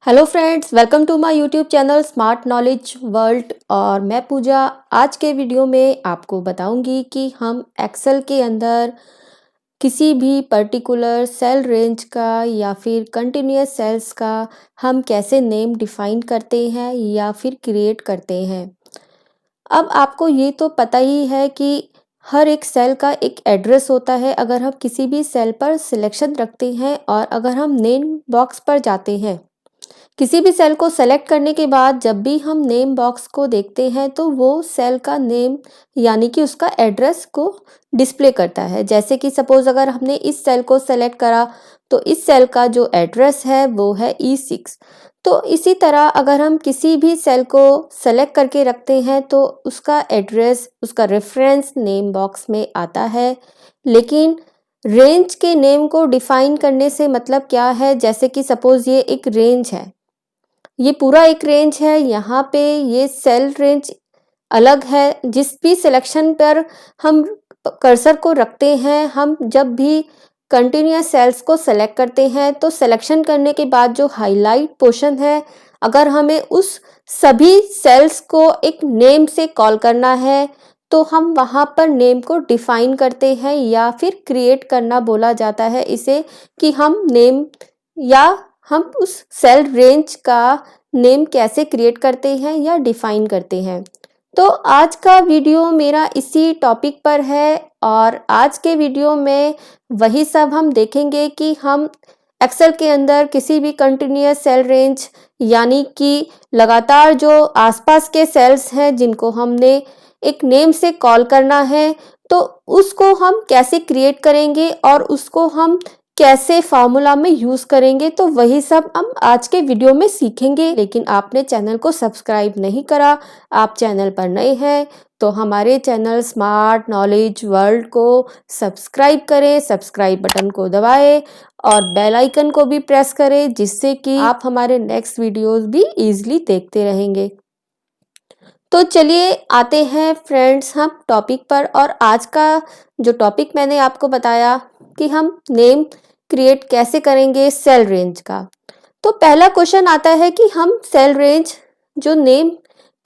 Hello friends, welcome to my YouTube channel smart knowledge world. और मैं पूजा आज के वीडियो में आपको बताऊंगी कि हम एक्सेल के अंदर किसी भी पर्टिकुलर सेल रेंज का या फिर कंटिन्यूअस सेल्स का हम कैसे नेम डिफाइन करते हैं या फिर क्रिएट करते हैं। अब आपको ये तो पता ही है कि हर एक सेल का एक एड्रेस होता है। अगर हम किसी भी सेल पर सिलेक्शन रखते हैं और अगर हम नेम बॉक्स पर जाते हैं, किसी भी सेल को सेलेक्ट करने के बाद जब भी हम नेम बॉक्स को देखते हैं तो वो सेल का नेम यानी कि उसका एड्रेस को डिस्प्ले करता है। जैसे कि सपोज अगर हमने इस सेल को सेलेक्ट करा तो इस सेल का जो एड्रेस है वो है E6। तो इसी तरह अगर हम किसी भी सेल को सेलेक्ट करके रखते हैं तो उसका एड्रेस, उसका रेफरेंस नेम बॉक्स में आता है। लेकिन रेंज के नेम को डिफाइन करने से मतलब क्या है, जैसे कि सपोज ये एक रेंज है, ये पूरा एक रेंज है, यहाँ पे ये सेल रेंज अलग है। जिस भी सिलेक्शन पर हम कर्सर को रखते हैं, हम जब भी कंटिन्यूअस सेल्स को सेलेक्ट करते हैं तो सिलेक्शन करने के बाद जो हाईलाइट पोर्शन है, अगर हमें उस सभी सेल्स को एक नेम से कॉल करना है तो हम वहाँ पर नेम को डिफाइन करते हैं या फिर क्रिएट करना बोला जाता है इसे, कि हम नेम या हम उस सेल रेंज का नेम कैसे क्रिएट करते हैं या डिफाइन करते हैं। तो आज का वीडियो मेरा इसी टॉपिक पर है और आज के वीडियो में वही सब हम देखेंगे कि हम एक्सेल के अंदर किसी भी कंटिन्यूअस सेल रेंज यानी कि लगातार जो आसपास के सेल्स हैं जिनको हमने एक नेम से कॉल करना है, तो उसको हम कैसे क्रिएट करेंगे और उसको हम कैसे फार्मूला में यूज़ करेंगे, तो वही सब हम आज के वीडियो में सीखेंगे। लेकिन आपने चैनल को सब्सक्राइब नहीं करा, आप चैनल पर नए हैं तो हमारे चैनल स्मार्ट नॉलेज वर्ल्ड को सब्सक्राइब करें, सब्सक्राइब बटन को दबाएं और बेल आइकन को भी प्रेस करें, जिससे कि आप हमारे नेक्स्ट वीडियोस भी इजीली देखते रहेंगे। तो चलिए आते हैं फ्रेंड्स हम टॉपिक पर। और आज का जो टॉपिक मैंने आपको बताया कि हम नेम क्रिएट कैसे करेंगे सेल रेंज का, तो पहला क्वेश्चन आता है कि हम सेल रेंज जो नेम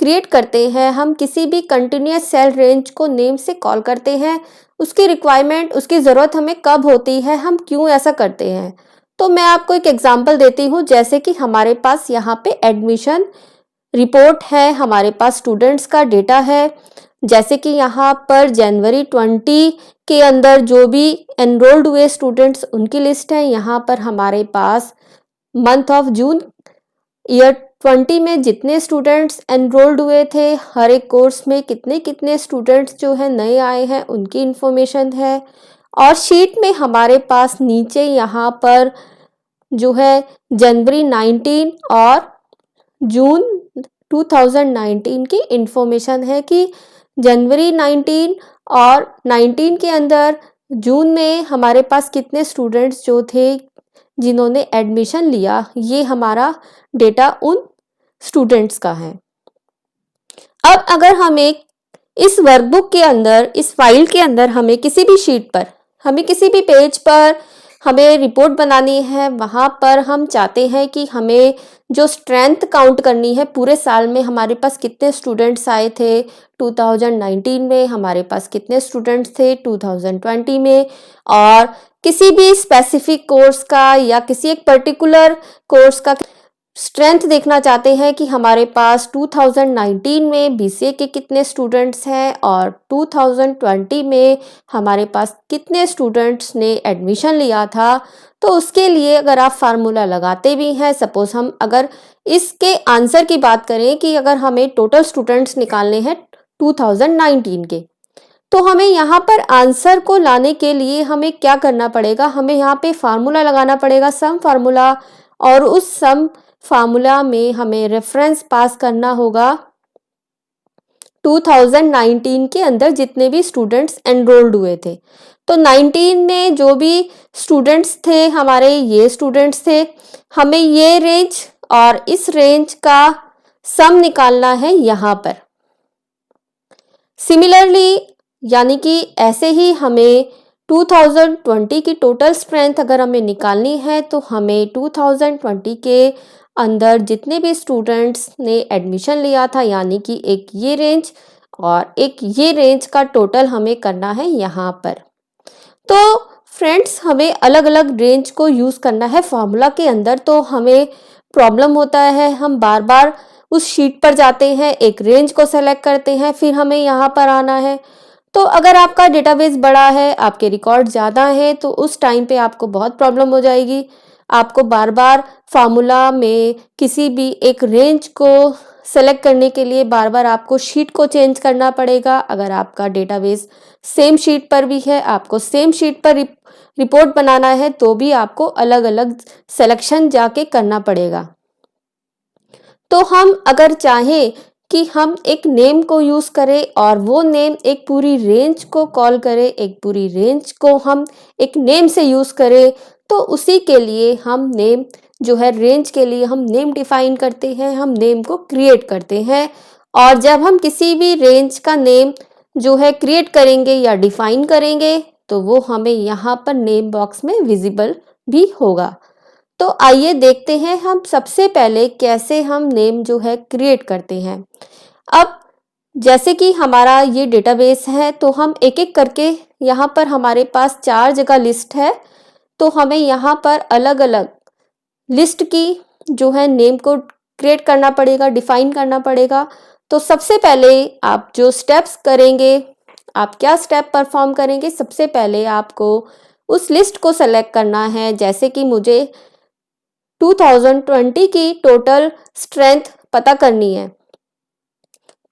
क्रिएट करते हैं, हम किसी भी कंटिन्यूअस सेल रेंज को नेम से कॉल करते हैं, उसकी रिक्वायरमेंट, उसकी ज़रूरत हमें कब होती है, हम क्यों ऐसा करते हैं। तो मैं आपको एक एग्जांपल देती हूँ। जैसे कि हमारे पास यहाँ पे एडमिशन रिपोर्ट है, हमारे पास स्टूडेंट्स का डेटा है। जैसे कि यहाँ पर जनवरी 20 के अंदर जो भी एनरोल्ड हुए स्टूडेंट्स उनकी लिस्ट है। यहाँ पर हमारे पास मंथ ऑफ जून ईयर 20 में जितने स्टूडेंट्स एनरोल्ड हुए थे, हर एक कोर्स में कितने कितने स्टूडेंट्स जो है नए आए हैं उनकी इंफॉर्मेशन है। और शीट में हमारे पास नीचे यहाँ पर जो है जनवरी 19 और जून 2019 की इंफॉर्मेशन है कि जनवरी 19 और 19 के अंदर जून में हमारे पास कितने स्टूडेंट्स जो थे जिन्होंने एडमिशन लिया। ये हमारा डेटा उन स्टूडेंट्स का है। अब अगर हमें इस वर्कबुक के अंदर, इस फाइल के अंदर हमें किसी भी शीट पर, हमें किसी भी पेज पर हमें रिपोर्ट बनानी है, वहाँ पर हम चाहते हैं कि हमें जो स्ट्रेंथ काउंट करनी है, पूरे साल में हमारे पास कितने स्टूडेंट्स आए थे 2019 में, हमारे पास कितने स्टूडेंट्स थे 2020 में, और किसी भी स्पेसिफिक कोर्स का या किसी एक पर्टिकुलर कोर्स का स्ट्रेंथ देखना चाहते हैं कि हमारे पास 2019 में BCA के कितने स्टूडेंट्स हैं और 2020 में हमारे पास कितने स्टूडेंट्स ने एडमिशन लिया था। तो उसके लिए अगर आप फार्मूला लगाते भी हैं, सपोज हम अगर इसके आंसर की बात करें कि अगर हमें टोटल स्टूडेंट्स निकालने हैं 2019 के, तो हमें यहाँ पर आंसर को लाने के लिए हमें क्या करना पड़ेगा, हमें यहाँ पे फार्मूला लगाना पड़ेगा, सम फार्मूला। और उस सम फार्मूला में हमें रेफरेंस पास करना होगा 2019 के अंदर जितने भी स्टूडेंट्स एनरोल्ड हुए थे। तो 19 में जो भी स्टूडेंट्स थे हमारे, ये स्टूडेंट्स थे, हमें ये रेंज और इस रेंज का सम निकालना है यहाँ पर। सिमिलरली यानी कि ऐसे ही हमें 2020 की टोटल स्ट्रेंथ अगर हमें निकालनी है तो हमें 2020 के अंदर जितने भी स्टूडेंट्स ने एडमिशन लिया था, यानी कि एक ये रेंज और एक ये रेंज का टोटल हमें करना है यहाँ पर। तो फ्रेंड्स, हमें अलग अलग रेंज को यूज़ करना है फॉर्मूला के अंदर, तो हमें प्रॉब्लम होता है, हम बार बार उस शीट पर जाते हैं, एक रेंज को सेलेक्ट करते हैं, फिर हमें यहाँ पर आना है। तो अगर आपका डेटाबेस बड़ा है, आपके रिकॉर्ड ज़्यादा हैं, तो उस टाइम पे आपको बहुत प्रॉब्लम हो जाएगी। आपको बार बार फार्मूला में किसी भी एक रेंज को सेलेक्ट करने के लिए बार बार आपको शीट को चेंज करना पड़ेगा। अगर आपका डेटाबेस सेम शीट पर भी है, आपको सेम शीट पर रिपोर्ट बनाना है, तो भी आपको अलग अलग सिलेक्शन जाके करना पड़ेगा। तो हम अगर चाहें कि हम एक नेम को यूज़ करें और वो नेम एक पूरी रेंज को कॉल करे, एक पूरी रेंज को हम एक नेम से यूज़ करें, तो उसी के लिए हम नेम जो है, रेंज के लिए हम नेम डिफाइन करते हैं, हम नेम को क्रिएट करते हैं। और जब हम किसी भी रेंज का नेम जो है क्रिएट करेंगे या डिफाइन करेंगे, तो वो हमें यहाँ पर नेम बॉक्स में विजिबल भी होगा। तो आइए देखते हैं हम सबसे पहले कैसे हम नेम जो है क्रिएट करते हैं। अब जैसे कि हमारा ये डेटाबेस है, तो हम एक एक करके, यहाँ पर हमारे पास 4 जगह लिस्ट है, तो हमें यहाँ पर अलग अलग लिस्ट की जो है नेम को क्रिएट करना पड़ेगा, डिफाइन करना पड़ेगा। तो सबसे पहले आप जो स्टेप्स करेंगे, आप क्या स्टेप परफॉर्म करेंगे, सबसे पहले आपको उस लिस्ट को सेलेक्ट करना है। जैसे कि मुझे 2020 की टोटल स्ट्रेंथ पता करनी है,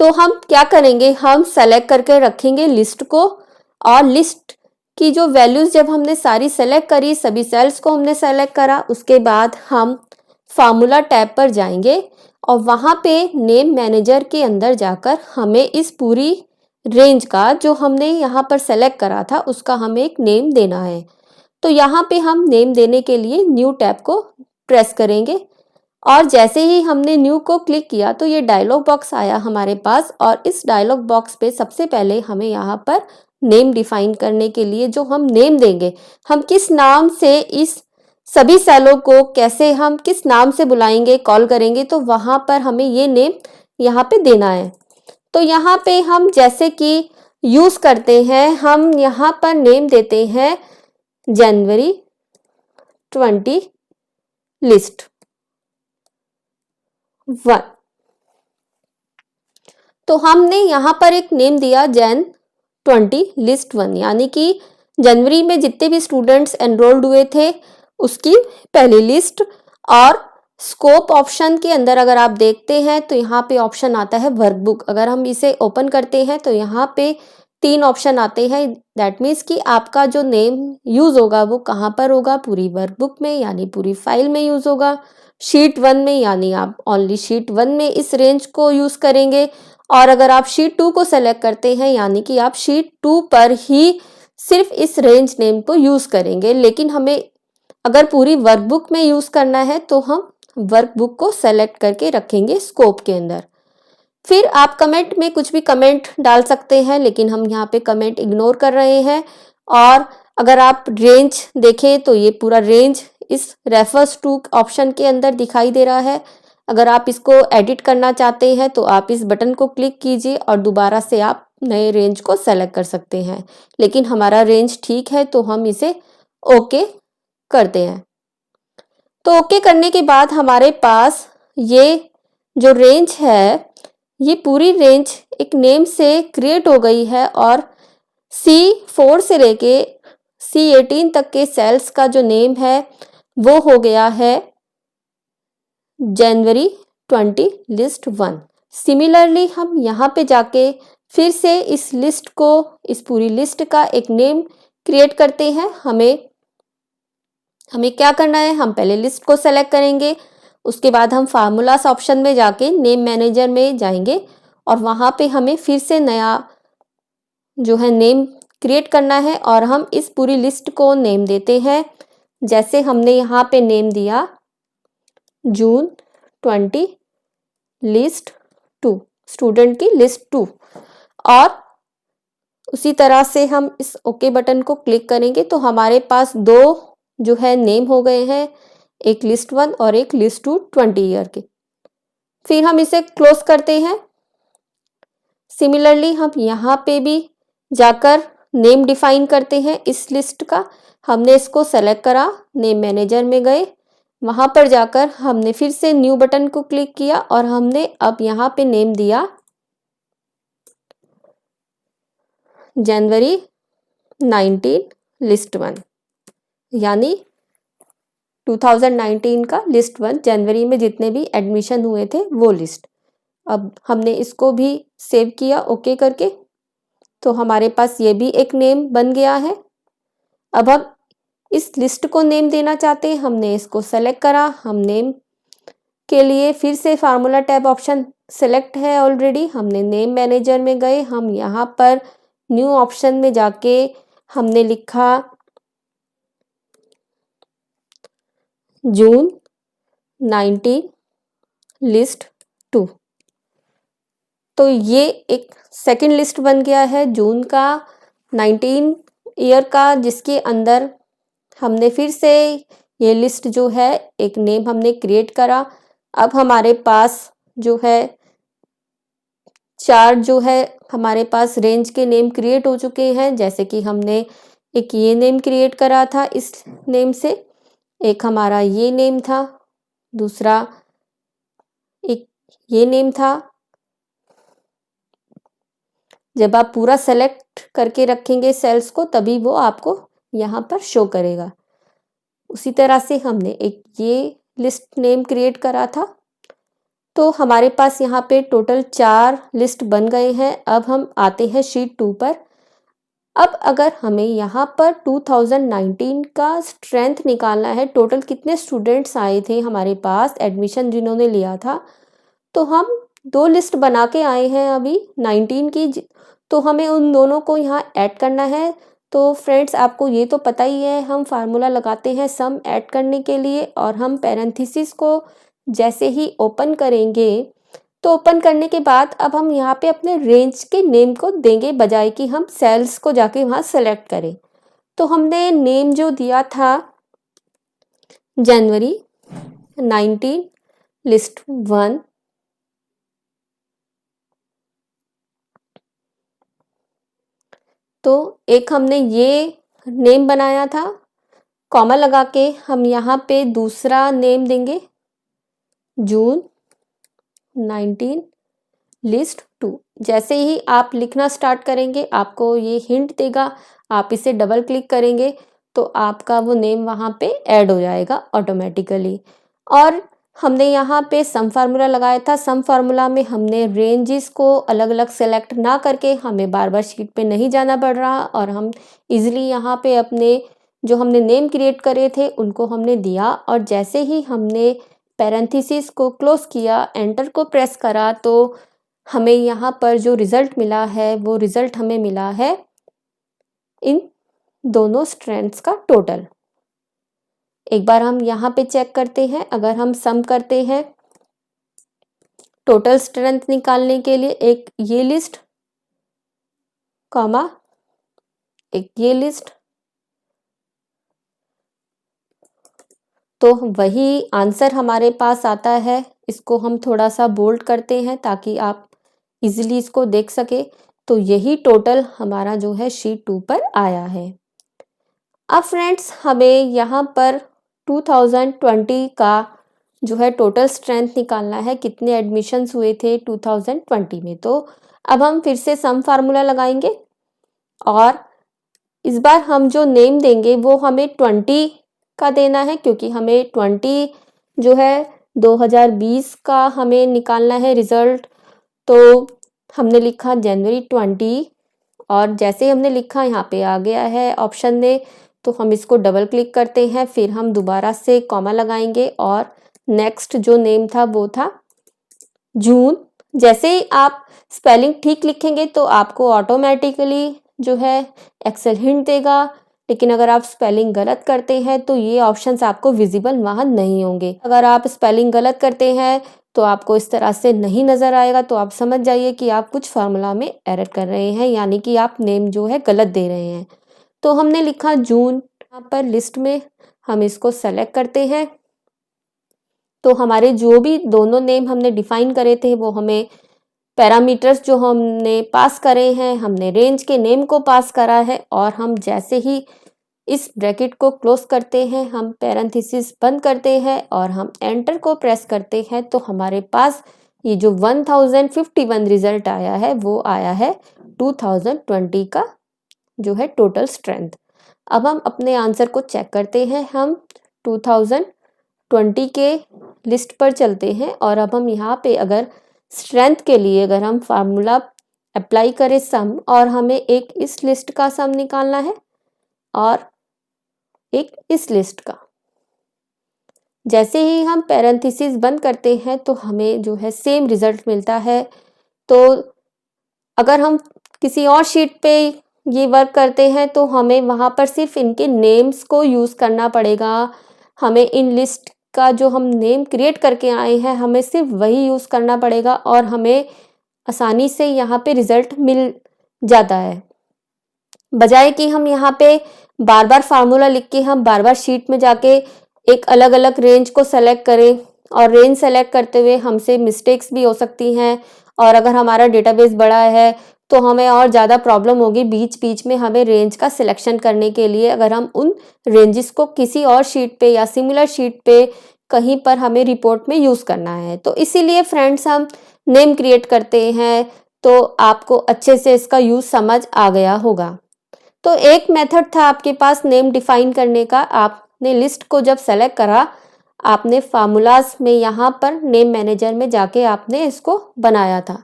तो हम क्या करेंगे, हम सेलेक्ट करके रखेंगे लिस्ट को, और लिस्ट की जो वैल्यूज जब हमने सारी सेलेक्ट करी, सभी सेल्स को हमने सेलेक्ट करा, उसके बाद हम फार्मूला टैब पर जाएंगे और वहाँ पे नेम मैनेजर के अंदर जाकर हमें इस पूरी रेंज का जो हमने यहाँ पर सेलेक्ट करा था, उसका हमें एक नेम देना है। तो यहाँ पे हम नेम देने के लिए न्यू टैब को प्रेस करेंगे, और जैसे ही हमने न्यू को क्लिक किया तो ये डायलॉग बॉक्स आया हमारे पास। और इस डायलॉग बॉक्स पे सबसे पहले हमें यहाँ पर नेम डिफाइन करने के लिए जो हम नेम देंगे, हम किस नाम से इस सभी सेलों को कैसे हम किस नाम से बुलाएंगे, कॉल करेंगे, तो वहाँ पर हमें ये नेम यहाँ पे देना है। तो यहाँ पे हम जैसे कि यूज़ करते हैं, हम यहाँ पर नेम देते हैं जनवरी 20 लिस्ट 1। तो हमने यहाँ पर एक नेम दिया जैन 20 लिस्ट 1, यानी कि जनवरी में जितने भी स्टूडेंट्स एनरोल्ड हुए थे उसकी पहली लिस्ट। और स्कोप ऑप्शन के अंदर अगर आप देखते हैं तो यहाँ पे ऑप्शन आता है वर्कबुक। अगर हम इसे ओपन करते हैं तो यहाँ पे 3 ऑप्शन आते हैं। दैट मीन्स कि आपका जो नेम यूज़ होगा वो कहाँ पर होगा, पूरी वर्कबुक में यानी पूरी फाइल में यूज़ होगा, शीट 1 में यानी आप ओनली शीट 1 में इस रेंज को यूज़ करेंगे, और अगर आप शीट 2 को सेलेक्ट करते हैं यानी कि आप शीट 2 पर ही सिर्फ इस रेंज नेम को यूज़ करेंगे। लेकिन हमें अगर पूरी वर्कबुक में यूज़ करना है तो हम वर्कबुक को सेलेक्ट करके रखेंगे स्कोप के अंदर। फिर आप कमेंट में कुछ भी कमेंट डाल सकते हैं, लेकिन हम यहाँ पे कमेंट इग्नोर कर रहे हैं। और अगर आप रेंज देखें तो ये पूरा रेंज इस रेफर्स टू ऑप्शन के अंदर दिखाई दे रहा है। अगर आप इसको एडिट करना चाहते हैं तो आप इस बटन को क्लिक कीजिए और दोबारा से आप नए रेंज को सेलेक्ट कर सकते हैं। लेकिन हमारा रेंज ठीक है तो हम इसे ओके करते हैं। तो ओके करने के बाद हमारे पास ये जो रेंज है, ये पूरी रेंज एक नेम से क्रिएट हो गई है, और C4 से लेके C18 तक के सेल्स का जो नेम है वो हो गया है जनवरी 20 लिस्ट 1। सिमिलरली हम यहाँ पे जाके फिर से इस लिस्ट को, इस पूरी लिस्ट का एक नेम क्रिएट करते हैं। हमें क्या करना है, हम पहले लिस्ट को सेलेक्ट करेंगे, उसके बाद हम फार्मूलास ऑप्शन में जाके नेम मैनेजर में जाएंगे और वहाँ पे हमें फिर से नया जो है नेम क्रिएट करना है, और हम इस पूरी लिस्ट को नेम देते हैं। जैसे हमने यहाँ पे नेम दिया जून 20 लिस्ट 2, स्टूडेंट की लिस्ट 2, और उसी तरह से हम इस ओके बटन को क्लिक करेंगे तो हमारे पास 2 जो है नेम हो गए हैं। एक लिस्ट 1 और एक लिस्ट 2 20 ईयर के। फिर हम इसे क्लोज करते हैं। सिमिलरली हम यहाँ पे भी जाकर नेम डिफाइन करते हैं इस लिस्ट का। हमने इसको सेलेक्ट करा, नेम मैनेजर में गए, वहां पर जाकर हमने फिर से न्यू बटन को क्लिक किया और हमने अब यहाँ पे नेम दिया जनवरी 19 लिस्ट 1, यानी 2019 का लिस्ट 1, जनवरी में जितने भी एडमिशन हुए थे वो लिस्ट। अब हमने इसको भी सेव किया ओके करके, तो हमारे पास ये भी एक नेम बन गया है। अब हम इस लिस्ट को नेम देना चाहते हैं, हमने इसको सेलेक्ट करा। हम नेम के लिए फिर से फार्मूला टैब ऑप्शन सेलेक्ट है ऑलरेडी, हमने नेम मैनेजर में गए, हम यहाँ पर न्यू ऑप्शन में जाके हमने लिखा जून 19 लिस्ट 2। तो ये एक सेकंड लिस्ट बन गया है जून का 19 ईयर का, जिसके अंदर हमने फिर से ये लिस्ट जो है एक नेम हमने क्रिएट करा। अब हमारे पास जो है 4 जो है हमारे पास रेंज के नेम क्रिएट हो चुके हैं। जैसे कि हमने एक ये नेम क्रिएट करा था इस नेम से, एक हमारा ये नेम था, दूसरा एक ये नेम था। जब आप पूरा सेलेक्ट करके रखेंगे सेल्स को तभी वो आपको यहाँ पर शो करेगा। उसी तरह से हमने एक ये लिस्ट नेम क्रिएट करा था। तो हमारे पास यहाँ पे टोटल 4 लिस्ट बन गए हैं। अब हम आते हैं शीट 2 पर। अब अगर हमें यहाँ पर 2019 का स्ट्रेंथ निकालना है, टोटल कितने स्टूडेंट्स आए थे हमारे पास एडमिशन जिन्होंने लिया था, तो हम 2 लिस्ट बना के आए हैं अभी 19 की, तो हमें उन दोनों को यहाँ ऐड करना है। तो फ्रेंड्स आपको ये तो पता ही है, हम फार्मूला लगाते हैं सम ऐड करने के लिए, और हम पैरेंथेसिस को जैसे ही ओपन करेंगे तो ओपन करने के बाद अब हम यहाँ पे अपने रेंज के नेम को देंगे, बजाय कि हम सेल्स को जाके वहाँ सेलेक्ट करें। तो हमने नेम जो दिया था जनवरी 19 लिस्ट 1, तो एक हमने ये नेम बनाया था, कॉमा लगा के हम यहाँ पे दूसरा नेम देंगे जून 19 लिस्ट 2। जैसे ही आप लिखना स्टार्ट करेंगे आपको ये हिंट देगा, आप इसे डबल क्लिक करेंगे तो आपका वो नेम वहाँ पे ऐड हो जाएगा ऑटोमेटिकली। और हमने यहाँ पे सम फार्मूला लगाया था, सम फार्मूला में हमने रेंजेस को अलग अलग सेलेक्ट ना करके हमें बार बार शीट पे नहीं जाना पड़ रहा, और हम इजीली यहाँ पे अपने जो हमने नेम क्रिएट करे थे उनको हमने दिया, और जैसे ही हमने पैरेंथेसिस को क्लोज किया, एंटर को प्रेस करा, तो हमें यहाँ पर जो रिजल्ट मिला है वो रिजल्ट हमें मिला है इन दोनों स्ट्रेंथ्स का टोटल। एक बार हम यहाँ पे चेक करते हैं, अगर हम सम करते हैं टोटल स्ट्रेंथ निकालने के लिए, एक ये लिस्ट कॉमा एक ये लिस्ट, तो वही आंसर हमारे पास आता है। इसको हम थोड़ा सा बोल्ड करते हैं ताकि आप इजीली इसको देख सके। तो यही टोटल हमारा जो है शीट 2 पर आया है। अब फ्रेंड्स हमें यहाँ पर 2020 का जो है टोटल स्ट्रेंथ निकालना है, कितने एडमिशन्स हुए थे 2020 में। तो अब हम फिर से सम फार्मूला लगाएंगे, और इस बार हम जो नेम देंगे वो हमें 20 का देना है, क्योंकि हमें 20 जो है 2020 का हमें निकालना है रिजल्ट। तो हमने लिखा जनवरी 20, और जैसे ही हमने लिखा यहाँ पे आ गया है ऑप्शन में, तो हम इसको डबल क्लिक करते हैं, फिर हम दोबारा से कॉमा लगाएंगे और नेक्स्ट जो नेम था वो था जून। जैसे ही आप स्पेलिंग ठीक लिखेंगे तो आपको ऑटोमेटिकली जो है एक्सेल हिंट देगा, लेकिन अगर आप स्पेलिंग गलत करते हैं तो ये ऑप्शंस आपको विजिबल वहाँ नहीं होंगे। अगर आप स्पेलिंग गलत करते हैं तो आपको इस तरह से नहीं नज़र आएगा, तो आप समझ जाइए कि आप कुछ फार्मूला में एरर कर रहे हैं, यानी कि आप नेम जो है गलत दे रहे हैं। तो हमने लिखा जून, यहाँ पर लिस्ट में हम इसको सेलेक्ट करते हैं, तो हमारे जो भी दोनों नेम हमने डिफाइन करे थे वो हमें पैरामीटर्स जो हमने पास करे हैं, हमने रेंज के नेम को पास करा है और हम जैसे ही इस ब्रैकेट को क्लोज करते हैं, हम पैरेंथेसिस बंद करते हैं और हम एंटर को प्रेस करते हैं तो हमारे पास ये जो 1051 रिजल्ट आया है वो आया है 2020 का जो है टोटल स्ट्रेंथ। अब हम अपने आंसर को चेक करते हैं। हम 2020 के लिस्ट पर चलते हैं और अब हम यहाँ पे अगर स्ट्रेंथ के लिए अगर हम फार्मूला अप्लाई करें सम, और हमें एक इस लिस्ट का सम निकालना है और एक इस लिस्ट का। जैसे ही हम पैरेंथेसिस बंद करते हैं तो हमें जो है सेम रिजल्ट मिलता है। तो अगर हम किसी और शीट पे ये वर्क करते हैं तो हमें वहाँ पर सिर्फ इनके नेम्स को यूज़ करना पड़ेगा। हमें इन लिस्ट का जो हम नेम क्रिएट करके आए हैं हमें सिर्फ वही यूज़ करना पड़ेगा और हमें आसानी से यहाँ पे रिजल्ट मिल जाता है, बजाय कि हम यहाँ पे बार बार फार्मूला लिख के हम बार बार शीट में जाके एक अलग अलग रेंज को सेलेक्ट करें और रेंज सेलेक्ट करते हुए हमसे मिस्टेक्स भी हो सकती हैं। और अगर हमारा डेटाबेस बड़ा है तो हमें और ज़्यादा प्रॉब्लम होगी बीच बीच में हमें रेंज का सिलेक्शन करने के लिए, अगर हम उन रेंजेस को किसी और शीट पे या सिमिलर शीट पे कहीं पर हमें रिपोर्ट में यूज़ करना है। तो इसीलिए फ्रेंड्स हम नेम क्रिएट करते हैं। तो आपको अच्छे से इसका यूज़ समझ आ गया होगा। तो एक मेथड था आपके पास नेम डिफाइन करने का। आपने लिस्ट को जब सेलेक्ट करा, आपने फार्मूलाज में यहाँ पर नेम मैनेजर में जाके आपने इसको बनाया था।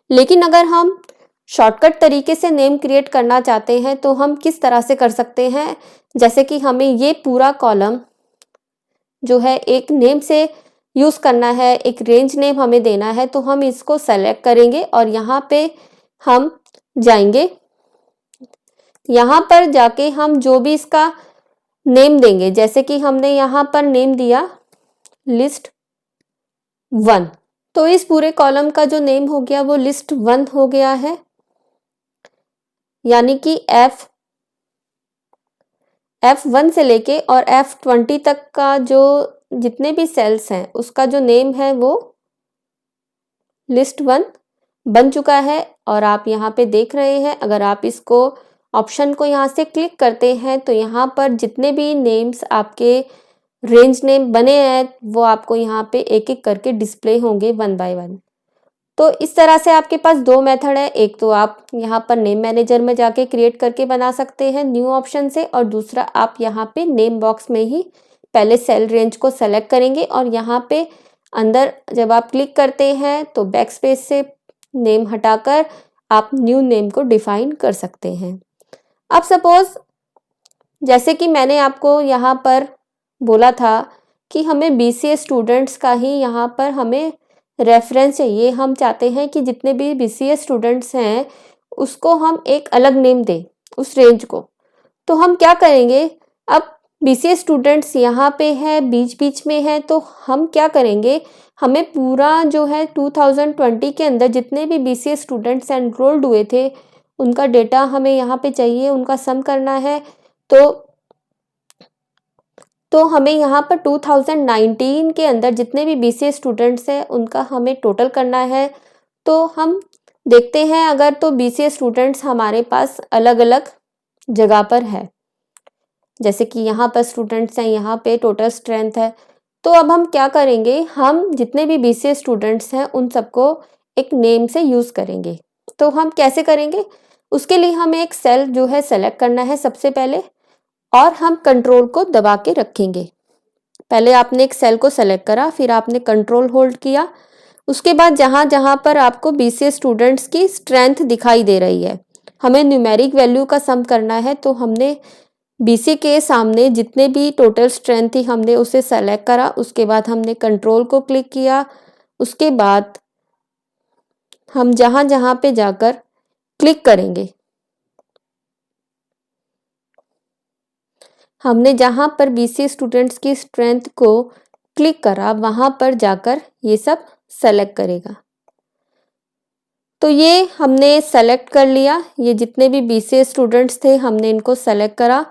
लेकिन अगर हम शॉर्टकट तरीके से नेम क्रिएट करना चाहते हैं तो हम किस तरह से कर सकते हैं, जैसे कि हमें ये पूरा कॉलम जो है एक नेम से यूज़ करना है, एक रेंज नेम हमें देना है, तो हम इसको सेलेक्ट करेंगे और यहाँ पे हम जाएंगे। यहाँ पर जाके हम जो भी इसका नेम देंगे, जैसे कि हमने यहाँ पर नेम दिया लिस्ट 1, तो इस पूरे कॉलम का जो नेम हो गया वो लिस्ट 1 हो गया है। यानी कि F1 से लेके और F20 तक का जो जितने भी सेल्स हैं उसका जो नेम है वो लिस्ट 1 बन चुका है। और आप यहाँ पे देख रहे हैं, अगर आप इसको ऑप्शन को यहाँ से क्लिक करते हैं तो यहाँ पर जितने भी नेम्स आपके रेंज नेम बने हैं वो आपको यहाँ पे एक एक करके डिस्प्ले होंगे 1 बाय 1। तो इस तरह से आपके पास दो मेथड है, एक तो आप यहाँ पर नेम मैनेजर में जाके क्रिएट करके बना सकते हैं न्यू ऑप्शन से, और दूसरा आप यहाँ पे नेम बॉक्स में ही पहले सेल रेंज को सेलेक्ट करेंगे और यहाँ पे अंदर जब आप क्लिक करते हैं तो बैक स्पेस से नेम हटाकर आप न्यू नेम को डिफाइन कर सकते हैं। अब सपोज जैसे कि मैंने आपको यहाँ पर बोला था कि हमें BCA स्टूडेंट्स का ही यहाँ पर हमें रेफरेंस चाहिए। हम चाहते हैं कि जितने भी BCA स्टूडेंट्स हैं उसको हम एक अलग नेम दें उस रेंज को। तो हम क्या करेंगे, अब BCA स्टूडेंट्स यहाँ पे है, बीच बीच में है, तो हम क्या करेंगे, हमें पूरा जो है 2020 के अंदर जितने भी BCA स्टूडेंट्स एनरोल्ड हुए थे उनका डेटा हमें यहाँ पे चाहिए, उनका सम करना है। तो हमें यहाँ पर 2019 के अंदर जितने भी BCA स्टूडेंट्स हैं उनका हमें टोटल करना है। तो हम देखते हैं, अगर तो BCA स्टूडेंट्स हमारे पास अलग अलग जगह पर है, जैसे कि यहाँ पर स्टूडेंट्स हैं, यहाँ पे टोटल स्ट्रेंथ है। तो अब हम क्या करेंगे, हम जितने भी BCA स्टूडेंट्स हैं उन सबको एक नेम से यूज़ करेंगे। तो हम कैसे करेंगे, उसके लिए हमें एक सेल जो है सेलेक्ट करना है सबसे पहले, और हम कंट्रोल को दबा के रखेंगे। पहले आपने एक सेल को सेलेक्ट करा, फिर आपने कंट्रोल होल्ड किया, उसके बाद जहाँ जहाँ पर आपको BCA स्टूडेंट्स की स्ट्रेंथ दिखाई दे रही है, हमें न्यूमेरिक वैल्यू का सम करना है। तो हमने BCA के सामने जितने भी टोटल स्ट्रेंथ थी हमने उसे सेलेक्ट करा, उसके बाद हमने कंट्रोल को क्लिक किया, उसके बाद हम जहाँ जहाँ पे जाकर क्लिक करेंगे, हमने जहाँ पर BCA स्टूडेंट्स की स्ट्रेंथ को क्लिक करा वहाँ पर जाकर ये सब सेलेक्ट करेगा। तो ये हमने सेलेक्ट कर लिया, ये जितने भी BCA स्टूडेंट्स थे हमने इनको सेलेक्ट करा,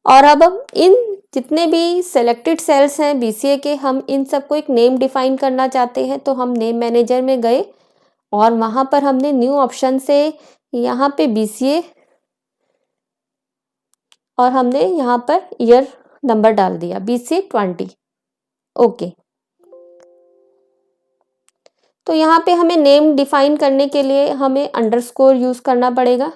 और अब हम इन जितने भी सेलेक्टेड सेल्स हैं बीसीए के, हम इन सबको एक नेम डिफाइन करना चाहते हैं। तो हम नेम मैनेजर में गए और वहाँ पर हमने न्यू ऑप्शन से यहाँ पे बीसीए और हमने यहाँ पर ईयर नंबर डाल दिया बीसीए 20। ओके, तो यहाँ पे हमें नेम डिफाइन करने के लिए हमें अंडरस्कोर यूज करना पड़ेगा।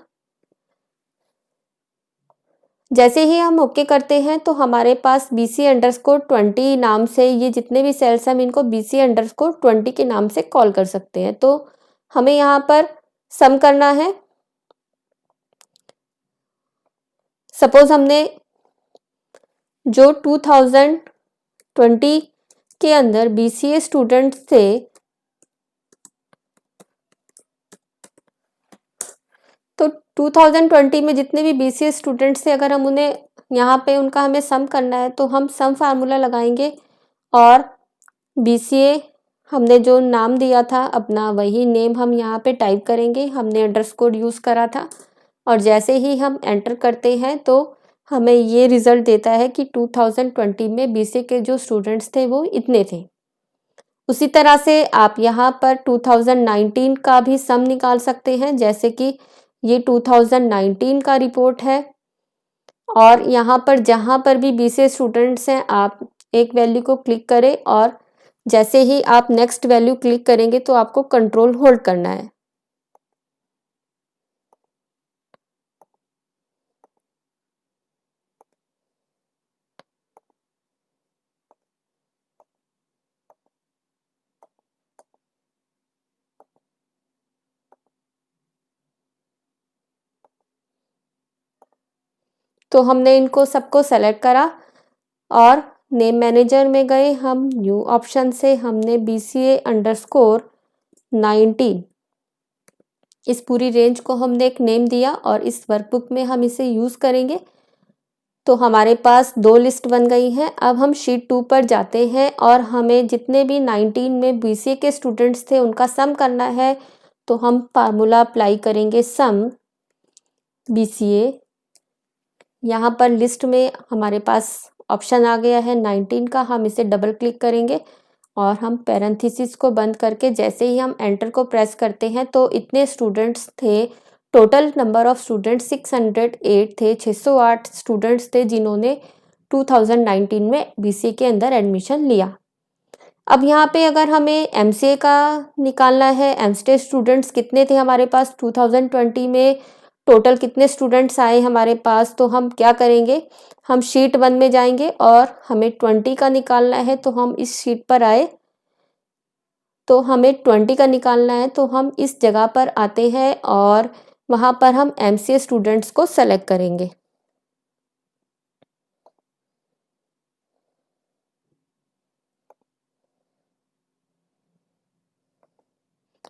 जैसे ही हम ओके करते हैं तो हमारे पास BC_20 नाम से ये जितने भी सेल्स हैं हम इनको BC_20 के नाम से कॉल कर सकते हैं। तो हमें यहाँ पर सम करना है। सपोज हमने जो 2020 के अंदर BCA स्टूडेंट्स थे तो 2020 में जितने भी BCA स्टूडेंट्स थे, अगर हम उन्हें यहाँ पे उनका हमें सम करना है तो हम सम फार्मूला लगाएंगे और BCA हमने जो नाम दिया था अपना वही नेम हम यहाँ पे टाइप करेंगे। हमने अंडरस्कोर यूज़ करा था और जैसे ही हम एंटर करते हैं तो हमें ये रिज़ल्ट देता है कि 2020 में BCA के जो स्टूडेंट्स थे वो इतने थे। उसी तरह से आप यहाँ पर 2019 का भी सम निकाल सकते हैं। जैसे कि ये 2019 का रिपोर्ट है और यहाँ पर जहाँ पर भी BCA स्टूडेंट्स हैं आप एक वैल्यू को क्लिक करें और जैसे ही आप नेक्स्ट वैल्यू क्लिक करेंगे तो आपको कंट्रोल होल्ड करना है। तो हमने इनको सबको सेलेक्ट करा और नेम मैनेजर में गए। हम न्यू ऑप्शन से हमने BCA_19 इस पूरी रेंज को हमने एक नेम दिया और इस वर्कबुक में हम इसे यूज़ करेंगे। तो हमारे पास 2 लिस्ट बन गई हैं। अब हम शीट 2 पर जाते हैं और हमें जितने भी 19 में BCA के स्टूडेंट्स थे उनका सम करना है। तो हम फार्मूला अप्लाई करेंगे सम BCA। यहाँ पर लिस्ट में हमारे पास ऑप्शन आ गया है 19 का, हम इसे डबल क्लिक करेंगे और हम पैरेंथेसिस को बंद करके जैसे ही हम एंटर को प्रेस करते हैं तो इतने स्टूडेंट्स थे। टोटल नंबर ऑफ स्टूडेंट्स 608 थे, 608 स्टूडेंट्स थे जिन्होंने 2019 में BCA के अंदर एडमिशन लिया। अब यहाँ पे अगर हमें MCA का निकालना है, MCA स्टूडेंट्स कितने थे हमारे पास 2020 में, टोटल कितने स्टूडेंट्स आए हमारे पास, तो हम क्या करेंगे, हम शीट 1 में जाएंगे और हमें 20 का निकालना है। तो हम इस शीट पर आए तो हमें 20 का निकालना है तो हम इस जगह पर आते हैं और वहाँ पर हम MCA स्टूडेंट्स को सेलेक्ट करेंगे।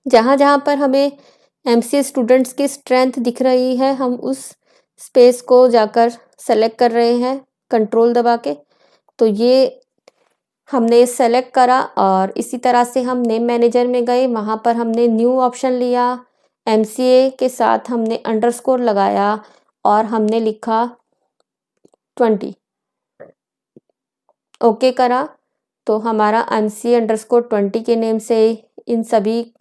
जहाँ जहाँ पर हमें MCA स्टूडेंट्स की स्ट्रेंथ दिख रही है हम उस स्पेस को जाकर सेलेक्ट कर रहे हैं कंट्रोल दबा के। तो ये हमने सेलेक्ट करा और इसी तरह से हम नेम मैनेजर में गए, वहाँ पर हमने न्यू ऑप्शन लिया, MCA के साथ हमने अंडरस्कोर लगाया और हमने लिखा 20। ओके करा तो हमारा MCA_20 के नेम से इन सभी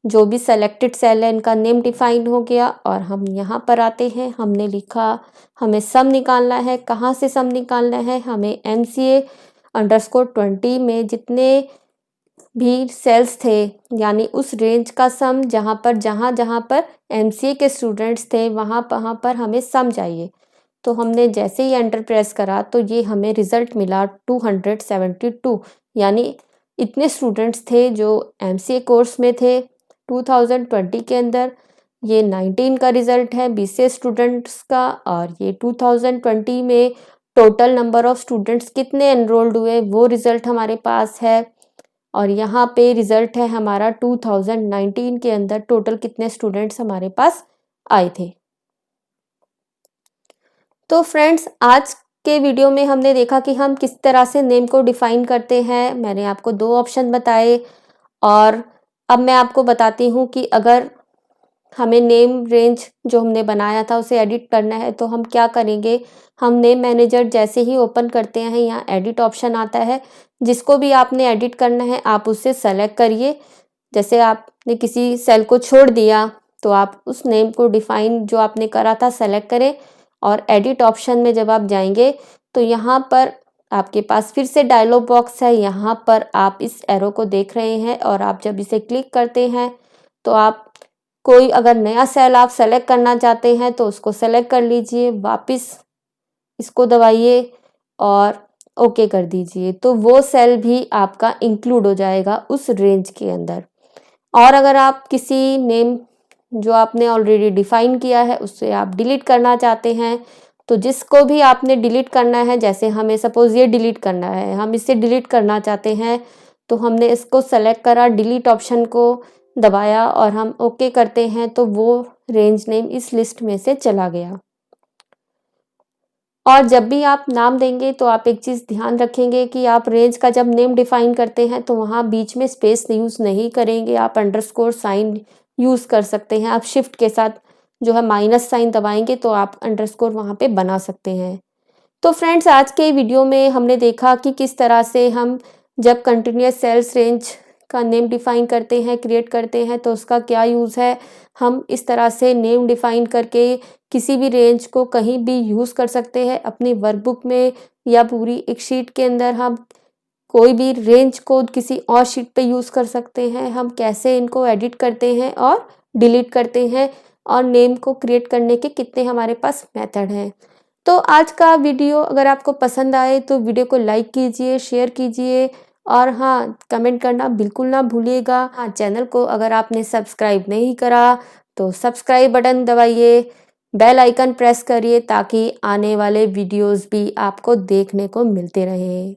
जो भी सेलेक्टेड सेल है इनका नेम डिफाइन हो गया। और हम यहाँ पर आते हैं, हमने लिखा हमें सम निकालना है। कहाँ से सम निकालना है, हमें MCA_20 में जितने भी सेल्स थे यानी उस रेंज का सम जहाँ जहाँ पर MCA के स्टूडेंट्स थे वहाँ पर हमें सम चाहिए। तो हमने जैसे ही एंटर प्रेस करा तो ये हमें रिजल्ट मिला 272, यानी इतने स्टूडेंट्स थे जो MCA कोर्स में थे 2020 के अंदर। ये 19 का रिजल्ट है BCA स्टूडेंट्स का और ये 2020 में टोटल नंबर ऑफ स्टूडेंट्स कितने एनरोल्ड हुए वो रिजल्ट हमारे पास है। और यहाँ पे रिजल्ट है हमारा 2019 के अंदर टोटल कितने स्टूडेंट्स हमारे पास आए थे। तो फ्रेंड्स आज के वीडियो में हमने देखा कि हम किस तरह से नेम को डिफाइन करते हैं। मैंने आपको 2 ऑप्शन बताए और अब मैं आपको बताती हूँ कि अगर हमें नेम रेंज जो हमने बनाया था उसे एडिट करना है, तो हम क्या करेंगे, हम नेम मैनेजर जैसे ही ओपन करते हैं यहाँ एडिट ऑप्शन आता है। जिसको भी आपने एडिट करना है आप उससे सेलेक्ट करिए। जैसे आपने किसी सेल को छोड़ दिया तो आप उस नेम को डिफाइन जो आपने करा था सेलेक्ट करें और एडिट ऑप्शन में जब आप जाएंगे तो यहाँ पर आपके पास फिर से डायलॉग बॉक्स है। यहाँ पर आप इस एरो को देख रहे हैं और आप जब इसे क्लिक करते हैं तो आप कोई अगर नया सेल आप सेलेक्ट करना चाहते हैं तो उसको सेलेक्ट कर लीजिए, वापस इसको दबाइए और ओके कर दीजिए, तो वो सेल भी आपका इंक्लूड हो जाएगा उस रेंज के अंदर। और अगर आप किसी नेम जो आपने ऑलरेडी डिफाइन किया है उससे आप डिलीट करना चाहते हैं, तो जिसको भी आपने डिलीट करना है, जैसे हमें सपोज ये डिलीट करना है, हम इसे डिलीट करना चाहते हैं, तो हमने इसको सेलेक्ट करा, डिलीट ऑप्शन को दबाया और हम ओके करते हैं तो वो रेंज नेम इस लिस्ट में से चला गया। और जब भी आप नाम देंगे तो आप एक चीज़ ध्यान रखेंगे कि आप रेंज का जब नेम डिफाइन करते हैं तो वहाँ बीच में स्पेस यूज़ नहीं करेंगे, आप अंडरस्कोर साइन यूज़ कर सकते हैं। आप शिफ्ट के साथ जो है माइनस साइन दबाएंगे तो आप अंडरस्कोर वहाँ पे बना सकते हैं। तो फ्रेंड्स, आज के वीडियो में हमने देखा कि किस तरह से हम जब कंटिन्यूअस सेल्स रेंज का नेम डिफाइन करते हैं, क्रिएट करते हैं, तो उसका क्या यूज़ है। हम इस तरह से नेम डिफाइन करके किसी भी रेंज को कहीं भी यूज़ कर सकते हैं, अपनी वर्कबुक में या पूरी एक शीट के अंदर हम कोई भी रेंज को किसी और शीट पे यूज़ कर सकते हैं। हम कैसे इनको एडिट करते हैं और डिलीट करते हैं और नेम को क्रिएट करने के कितने हमारे पास मेथड हैं। तो आज का वीडियो अगर आपको पसंद आए तो वीडियो को लाइक कीजिए, शेयर कीजिए और हाँ, कमेंट करना बिल्कुल ना भूलिएगा। हाँ, चैनल को अगर आपने सब्सक्राइब नहीं करा तो सब्सक्राइब बटन दबाइए, बेल आइकन प्रेस करिए ताकि आने वाले वीडियोस भी आपको देखने को मिलते रहें।